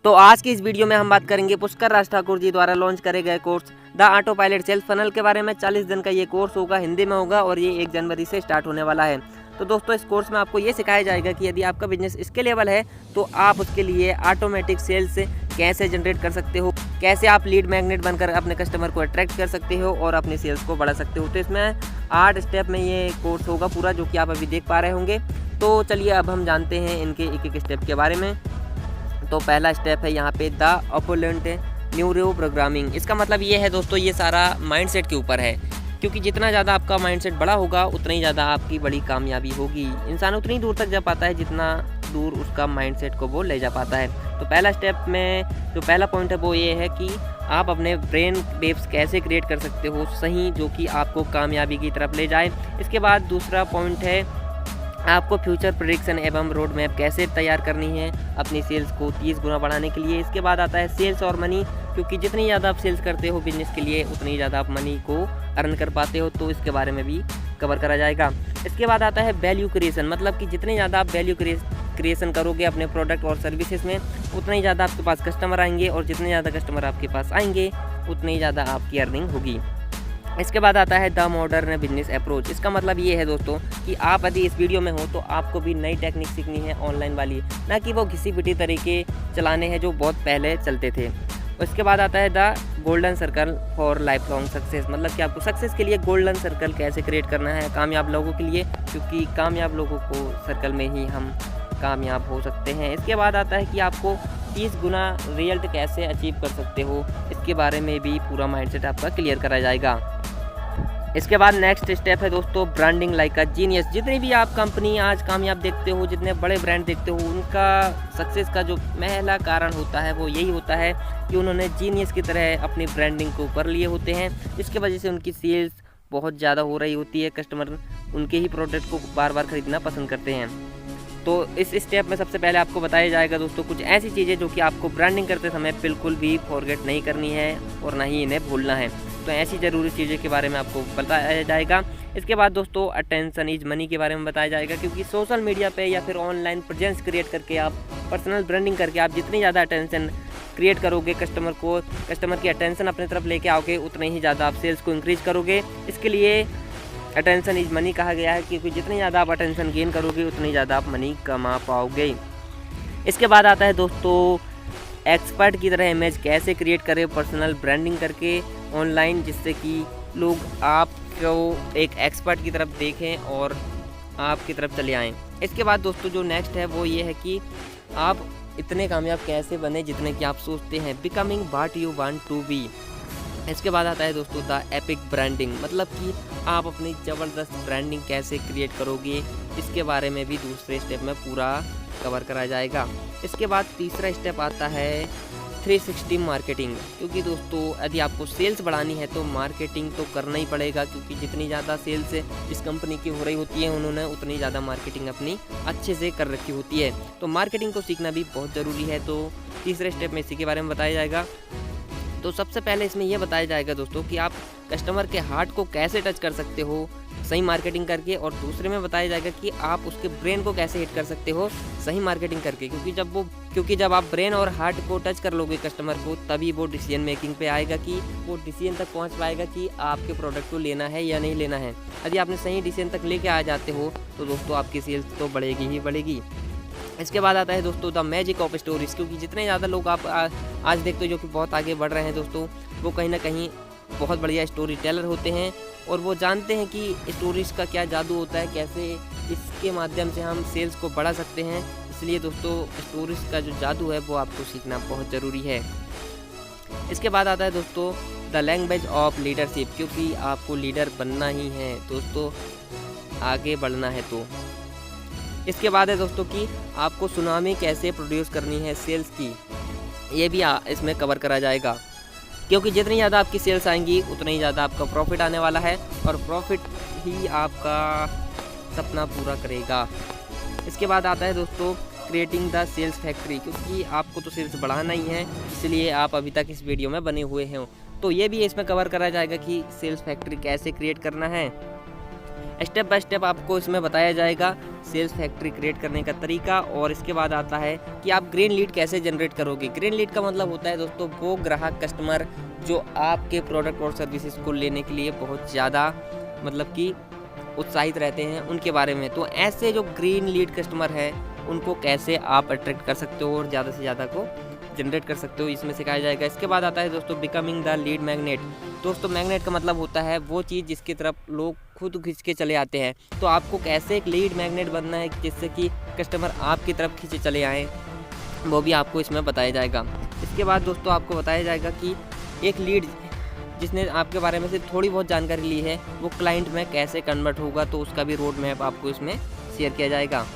तो आज की इस वीडियो में हम बात करेंगे पुष्कर राज ठाकुर जी द्वारा लॉन्च करे गए course the auto pilot sales funnel के बारे में। 40 दिन का ये कोर्स होगा, हिंदी में होगा और ये 1 जनवरी से स्टार्ट होने वाला है। तो दोस्तों इस कोर्स में आपको ये सिखाया जाएगा कि यदि आपका बिजनेस स्केलेबल है तो आप उसके लिए ऑटोमेटिक सेल्स कैसे जनरेट कर सकते हो, कैसे आप लीड मैग्नेट बनकर अपने कस्टमर को अट्रैक्ट कर सकते हो और अपनी सेल्स को बढ़ा सकते हो। तो इसमें 8 स्टेप में ये कोर्स होगा पूरा, जो कि आप अभी देख पा रहे होंगे। तो चलिए अब हम जानते हैं इनके एक स्टेप के बारे में। तो पहला स्टेप है यहाँ पे द अपोलेंट न्यूरो प्रोग्रामिंग। इसका मतलब ये है दोस्तों, ये सारा माइंडसेट के ऊपर है, क्योंकि जितना ज़्यादा आपका माइंडसेट बड़ा होगा उतना ही ज़्यादा आपकी बड़ी कामयाबी होगी। इंसान उतनी दूर तक जा पाता है जितना दूर उसका माइंडसेट को वो ले जा पाता है। तो पहला स्टेप में जो पहला पॉइंट है वो ये है कि आप अपने ब्रेन वेव्स कैसे क्रिएट कर सकते हो सही, जो कि आपको कामयाबी की तरफ ले जाए। इसके बाद दूसरा पॉइंट है आपको फ्यूचर प्रेडिक्शन एवं रोड मैप कैसे तैयार करनी है अपनी सेल्स को 30 गुना बढ़ाने के लिए। इसके बाद आता है सेल्स और मनी, क्योंकि जितनी ज़्यादा आप सेल्स करते हो बिजनेस के लिए उतनी ज़्यादा आप मनी को अर्न कर पाते हो, तो इसके बारे में भी कवर करा जाएगा। इसके बाद आता है वैल्यू क्रिएशन, मतलब कि जितनी ज़्यादा आप वैल्यू क्रिएशन करोगे अपने प्रोडक्ट और सर्विसेज में उतना ही ज़्यादा आपके पास कस्टमर आएंगे, और जितने ज़्यादा कस्टमर आपके पास आएंगे उतनी ही ज़्यादा आपकी अर्निंग होगी। इसके बाद आता है द मॉडर्न बिजनेस अप्रोच। इसका मतलब ये है दोस्तों कि आप यदि इस वीडियो में हो तो आपको भी नई टेक्निक सीखनी है ऑनलाइन वाली, ना कि वो घिसी पिटी तरीके चलाने हैं जो बहुत पहले चलते थे। उसके बाद आता है the golden circle for life long success, मतलब कि आपको सक्सेस के लिए गोल्डन सर्कल कैसे क्रिएट करना है कामयाब लोगों के लिए, क्योंकि कामयाब लोगों को सर्कल में ही हम कामयाब हो सकते हैं। इसके बाद आता है कि आपको 30 गुना रिजल्ट कैसे अचीव कर सकते हो, इसके बारे में भी पूरा माइंडसेट आपका क्लियर करा जाएगा। इसके बाद नेक्स्ट स्टेप है दोस्तों ब्रांडिंग लाइक अ जीनियस। जितनी भी आप कंपनी आज कामयाब देखते हो, जितने बड़े ब्रांड देखते हो, उनका सक्सेस का जो पहला कारण होता है वो यही होता है कि उन्होंने जीनियस की तरह अपनी ब्रांडिंग को कर लिए होते हैं, जिसकी वजह से उनकी सेल्स बहुत ज़्यादा हो रही होती है। कस्टमर उनके ही प्रोडक्ट को बार बार खरीदना पसंद करते हैं। तो इस स्टेप में सबसे पहले आपको बताया जाएगा दोस्तों कुछ ऐसी चीज़ें जो कि आपको ब्रांडिंग करते समय बिल्कुल भी फॉरगेट नहीं करनी है और ना ही इन्हें भूलना है। तो ऐसी ज़रूरी चीज़ें के बारे में आपको बताया जाएगा। इसके बाद दोस्तों अटेंशन इज मनी के बारे में बताया जाएगा, क्योंकि सोशल मीडिया पे या फिर ऑनलाइन प्रेजेंस क्रिएट करके आप पर्सनल ब्रांडिंग करके आप जितनी ज़्यादा अटेंशन क्रिएट करोगे कस्टमर की अटेंशन अपनी तरफ लेके आओगे, उतने ही ज़्यादा आप सेल्स को इंक्रीज करोगे। इसके लिए अटेंशन इज मनी कहा गया है, क्योंकि जितनी ज़्यादा आप अटेंशन गेन करोगे उतनी ज़्यादा आप मनी कमा पाओगे। इसके बाद आता है दोस्तों एक्सपर्ट की तरह इमेज कैसे क्रिएट करें पर्सनल ब्रांडिंग करके ऑनलाइन, जिससे कि लोग आपको एक एक्सपर्ट की तरफ देखें और आपकी तरफ चले आएँ। इसके बाद दोस्तों जो नेक्स्ट है वो ये है कि आप इतने कामयाब कैसे बने जितने कि आप सोचते हैं, becoming what you want to be. इसके बाद आता है दोस्तों द एपिक ब्रांडिंग, मतलब कि आप अपनी ज़बरदस्त ब्रांडिंग कैसे क्रिएट करोगे, इसके बारे में भी दूसरे स्टेप में पूरा कवर करा जाएगा। इसके बाद तीसरा स्टेप आता है 360 मार्केटिंग, क्योंकि दोस्तों यदि आपको सेल्स बढ़ानी है तो मार्केटिंग तो करना ही पड़ेगा, क्योंकि जितनी ज़्यादा सेल्स इस कंपनी की हो रही होती है उन्होंने उतनी ज़्यादा मार्केटिंग अपनी अच्छे से कर रखी होती है। तो मार्केटिंग को सीखना भी बहुत ज़रूरी है। तो तीसरे स्टेप में इसी के बारे में बताया जाएगा। तो सबसे पहले इसमें यह बताया जाएगा दोस्तों कि आप कस्टमर के हार्ट को कैसे टच कर सकते हो सही मार्केटिंग करके, और दूसरे में बताया जाएगा कि आप उसके ब्रेन को कैसे हिट कर सकते हो सही मार्केटिंग करके, क्योंकि जब आप ब्रेन और हार्ट को टच कर लोगे कस्टमर को, तभी वो डिसीजन मेकिंग पे आएगा कि वो डिसीजन तक पहुंच पाएगा कि आपके प्रोडक्ट को लेना है या नहीं लेना है। यदि आपने सही डिसीजन तक लेके आ जाते हो तो दोस्तों आपकी सेल्स तो बढ़ेगी ही बढ़ेगी। इसके बाद आता है दोस्तों द मैजिक ऑफ स्टोरीज, क्योंकि जितने ज़्यादा लोग आप आज देखते हो जो कि बहुत आगे बढ़ रहे हैं दोस्तों, वो कहीं ना कहीं बहुत बढ़िया स्टोरी टेलर होते हैं और वो जानते हैं कि स्टोरीज का क्या जादू होता है, कैसे इसके माध्यम से हम सेल्स को बढ़ा सकते हैं। इसलिए दोस्तों स्टोरीज का जो जादू है वो आपको सीखना बहुत ज़रूरी है। इसके बाद आता है दोस्तों द लैंग्वेज ऑफ लीडरशिप, क्योंकि आपको लीडर बनना ही है दोस्तों, आगे बढ़ना है। तो इसके बाद है दोस्तों कि आपको सुनामी कैसे प्रोड्यूस करनी है सेल्स की, ये भी इसमें कवर करा जाएगा, क्योंकि जितनी ज़्यादा आपकी सेल्स आएंगी उतना ही ज़्यादा आपका प्रॉफिट आने वाला है, और प्रॉफिट ही आपका सपना पूरा करेगा। इसके बाद आता है दोस्तों क्रिएटिंग द सेल्स फैक्ट्री, क्योंकि आपको तो सेल्स बढ़ाना ही है, इसलिए आप अभी तक इस वीडियो में बने हुए हैं। तो ये भी इसमें कवर करा जाएगा कि सेल्स फैक्ट्री कैसे क्रिएट करना है। स्टेप बाय स्टेप आपको इसमें बताया जाएगा सेल्स फैक्ट्री क्रिएट करने का तरीका। और इसके बाद आता है कि आप ग्रीन लीड कैसे जनरेट करोगे। ग्रीन लीड का मतलब होता है दोस्तों वो ग्राहक कस्टमर जो आपके प्रोडक्ट और सर्विसेज को लेने के लिए बहुत ज़्यादा मतलब कि उत्साहित रहते हैं, उनके बारे में। तो ऐसे जो ग्रीन लीड कस्टमर है उनको कैसे आप अट्रैक्ट कर सकते हो और ज़्यादा से ज़्यादा को जनरेट कर सकते हो, इसमें सिखाया जाएगा। इसके बाद आता है दोस्तों बिकमिंग द लीड मैग्नेट। दोस्तों मैग्नेट का मतलब होता है वो चीज़ जिसकी तरफ लोग खुद खींच के चले आते हैं। तो आपको कैसे एक लीड मैग्नेट बनना है जिससे कि कस्टमर आपकी तरफ खींचे चले आएँ, वो भी आपको इसमें बताया जाएगा। इसके बाद दोस्तों आपको बताया जाएगा कि एक लीड जिसने आपके बारे में से थोड़ी बहुत जानकारी ली है वो क्लाइंट में कैसे कन्वर्ट होगा, तो उसका भी रोड मैप आपको इसमें शेयर किया जाएगा।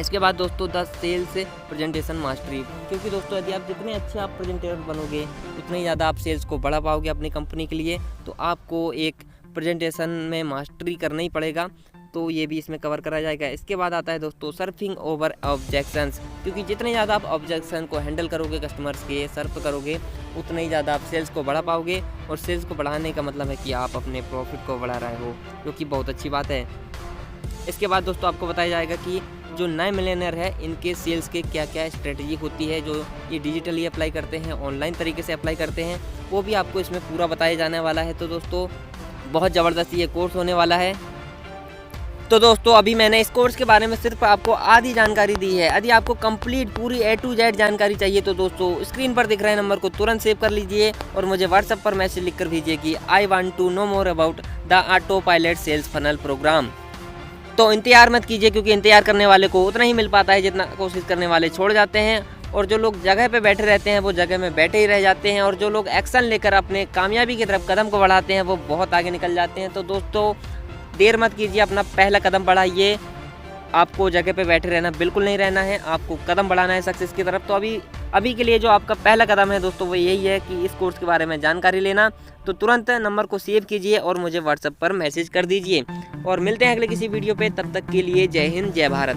इसके बाद दोस्तों 10 सेल्स प्रेजेंटेशन मास्टरी, क्योंकि दोस्तों यदि आप जितने अच्छे आप प्रेजेंटेटर बनोगे उतने ही ज़्यादा आप सेल्स को बढ़ा पाओगे अपनी कंपनी के लिए। तो आपको एक प्रेजेंटेशन में मास्टरी करना ही पड़ेगा, तो ये भी इसमें कवर करा जाएगा। इसके बाद आता है दोस्तों सर्फिंग ओवर ऑब्जेक्शंस, क्योंकि जितने ज़्यादा आप ऑब्जेक्शन को हैंडल करोगे, कस्टमर्स के सर्फ करोगे, उतने ही ज़्यादा आप सेल्स को बढ़ा पाओगे। और सेल्स को बढ़ाने का मतलब है कि आप अपने प्रॉफिट को बढ़ा रहे हो, जो कि बहुत अच्छी बात है। इसके बाद दोस्तों आपको बताया जाएगा कि जो नए मिलियनर है इनके सेल्स के क्या क्या स्ट्रेटजी होती है, जो ये डिजिटली अप्लाई करते हैं, ऑनलाइन तरीके से अप्लाई करते हैं, वो भी आपको इसमें पूरा बताया जाने वाला है। तो दोस्तों बहुत ज़बरदस्त ये कोर्स होने वाला है। तो दोस्तों अभी मैंने इस कोर्स के बारे में सिर्फ आपको आधी जानकारी दी है। यदि आपको कंप्लीट पूरी A to Z जानकारी चाहिए तो दोस्तों स्क्रीन पर दिख रहे नंबर को तुरंत सेव कर लीजिए और मुझे व्हाट्सएप पर मैसेज लिखकर भेजिए कि I want to know more about the auto pilot sales funnel program. तो इंतजार मत कीजिए, क्योंकि इंतजार करने वाले को उतना ही मिल पाता है जितना कोशिश करने वाले छोड़ जाते हैं। और जो लोग जगह पे बैठे रहते हैं वो जगह में बैठे ही रह जाते हैं, और जो लोग एक्शन लेकर अपने कामयाबी की तरफ कदम को बढ़ाते हैं वो बहुत आगे निकल जाते हैं। तो दोस्तों देर मत कीजिए, अपना पहला कदम बढ़ाइए। आपको जगह पे बैठे रहना बिल्कुल नहीं रहना है, आपको कदम बढ़ाना है सक्सेस की तरफ। तो अभी के लिए जो आपका पहला कदम है दोस्तों वो यही है कि इस कोर्स के बारे में जानकारी लेना। तो तुरंत नंबर को सेव कीजिए और मुझे व्हाट्सएप पर मैसेज कर दीजिए। और मिलते हैं अगले किसी वीडियो पे, तब तक के लिए जय हिंद, जय भारत।